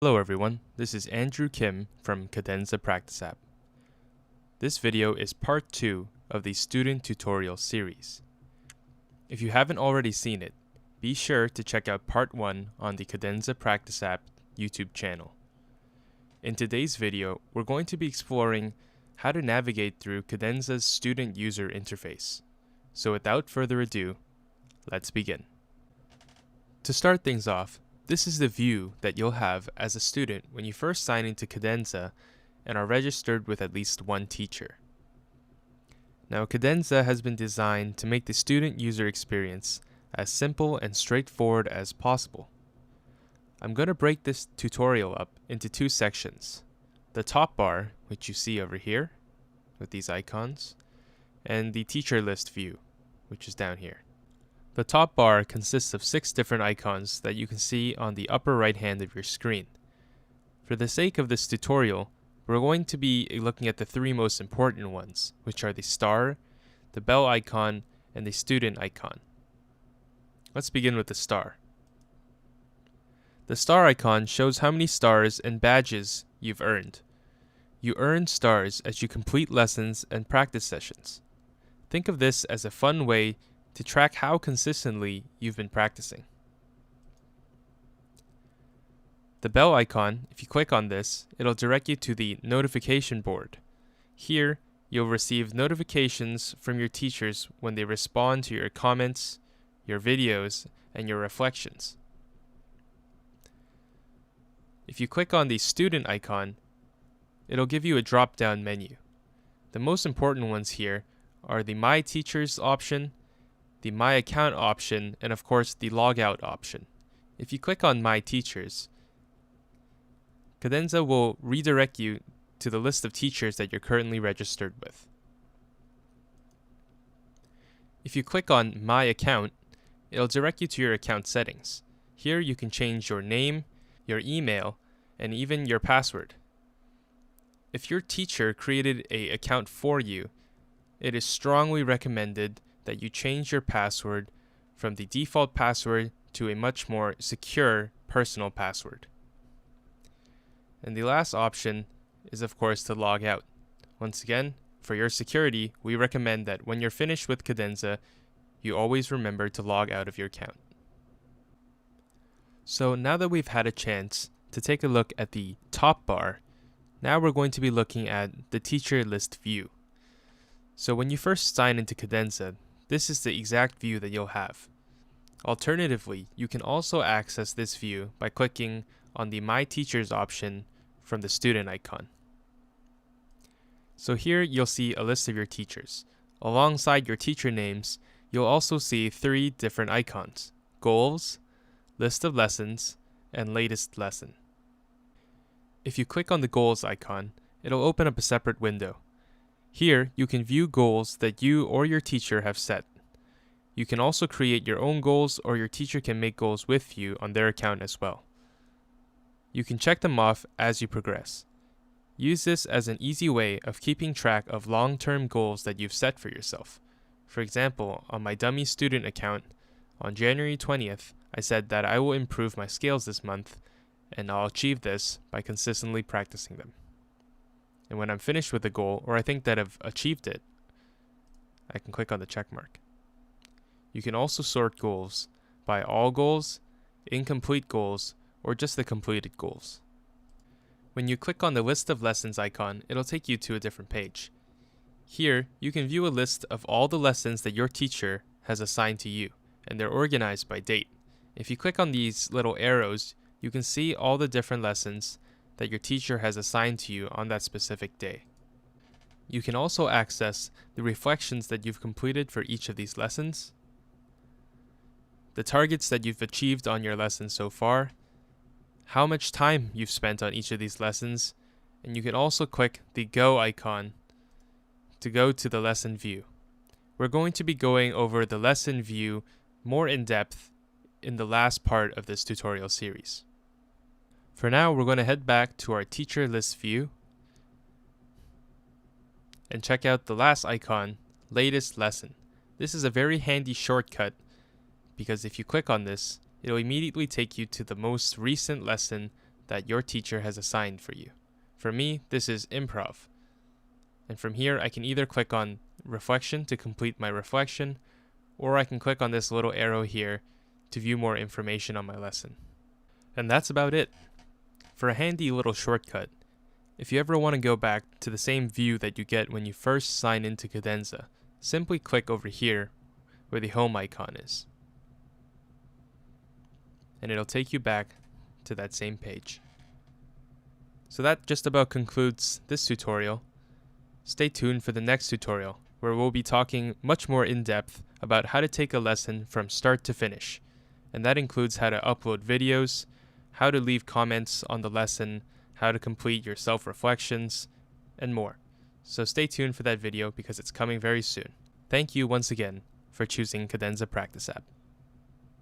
Hello everyone, this is Andrew Kim from CADENZA Practice App. This video is part 2 of the student tutorial series. If you haven't already seen it, be sure to check out part 1 on the CADENZA Practice App YouTube channel. In today's video, we're going to be exploring how to navigate through CADENZA's student user interface. So without further ado, let's begin. To start things off, this is the view that you'll have as a student when you first sign into CADENZA and are registered with at least one teacher. Now, CADENZA has been designed to make the student user experience as simple and straightforward as possible. I'm going to break this tutorial up into two sections. The top bar, which you see over here with these icons, and the teacher list view, which is down here. The top bar consists of 6 different icons that you can see on the upper right hand of your screen. For the sake of this tutorial, we're going to be looking at the 3 most important ones, which are the star, the bell icon, and the student icon. Let's begin with the star. The star icon shows how many stars and badges you've earned. You earn stars as you complete lessons and practice sessions. Think of this as a fun way to track how consistently you've been practicing. The bell icon, if you click on this, it'll direct you to the notification board. Here, you'll receive notifications from your teachers when they respond to your comments, your videos, and your reflections. If you click on the student icon, it'll give you a drop-down menu. The most important ones here are the My Teachers option, the My Account option, and of course the Logout option. If you click on My Teachers, CADENZA will redirect you to the list of teachers that you're currently registered with. If you click on My Account, it'll direct you to your account settings. Here you can change your name, your email, and even your password. If your teacher created an account for you, it is strongly recommended that you change your password from the default password to a much more secure personal password. And the last option is of course to log out. Once again, for your security, we recommend that when you're finished with CADENZA, you always remember to log out of your account. So now that we've had a chance to take a look at the top bar, now we're going to be looking at the teacher list view. So when you first sign into CADENZA, this is the exact view that you'll have. Alternatively, you can also access this view by clicking on the My Teachers option from the student icon. So here you'll see a list of your teachers. Alongside your teacher names, you'll also see 3 different icons: Goals, List of Lessons, and Latest Lesson. If you click on the Goals icon, it'll open up a separate window. Here, you can view goals that you or your teacher have set. You can also create your own goals, or your teacher can make goals with you on their account as well. You can check them off as you progress. Use this as an easy way of keeping track of long-term goals that you've set for yourself. For example, on my dummy student account, on January 20th, I said that I will improve my scales this month, and I'll achieve this by consistently practicing them. And when I'm finished with the goal, or I think that I've achieved it, I can click on the check mark. You can also sort goals by all goals, incomplete goals, or just the completed goals. When you click on the List of Lessons icon, it'll take you to a different page. Here, you can view a list of all the lessons that your teacher has assigned to you, and they're organized by date. If you click on these little arrows, you can see all the different lessons that your teacher has assigned to you on that specific day. You can also access the reflections that you've completed for each of these lessons, the targets that you've achieved on your lesson so far, how much time you've spent on each of these lessons, and you can also click the Go icon to go to the lesson view. We're going to be going over the lesson view more in depth in the last part of this tutorial series. For now, we're going to head back to our teacher list view and check out the last icon, Latest Lesson. This is a very handy shortcut because if you click on this, it'll immediately take you to the most recent lesson that your teacher has assigned for you. For me, this is improv. And from here, I can either click on reflection to complete my reflection, or I can click on this little arrow here to view more information on my lesson. And that's about it. For a handy little shortcut, if you ever want to go back to the same view that you get when you first sign into Cadenza, simply click over here where the home icon is. And it'll take you back to that same page. So that just about concludes this tutorial. Stay tuned for the next tutorial, where we'll be talking much more in depth about how to take a lesson from start to finish. And that includes how to upload videos, how to leave comments on the lesson, how to complete your self-reflections, and more. So stay tuned for that video because it's coming very soon. Thank you once again for choosing Cadenza Practice App.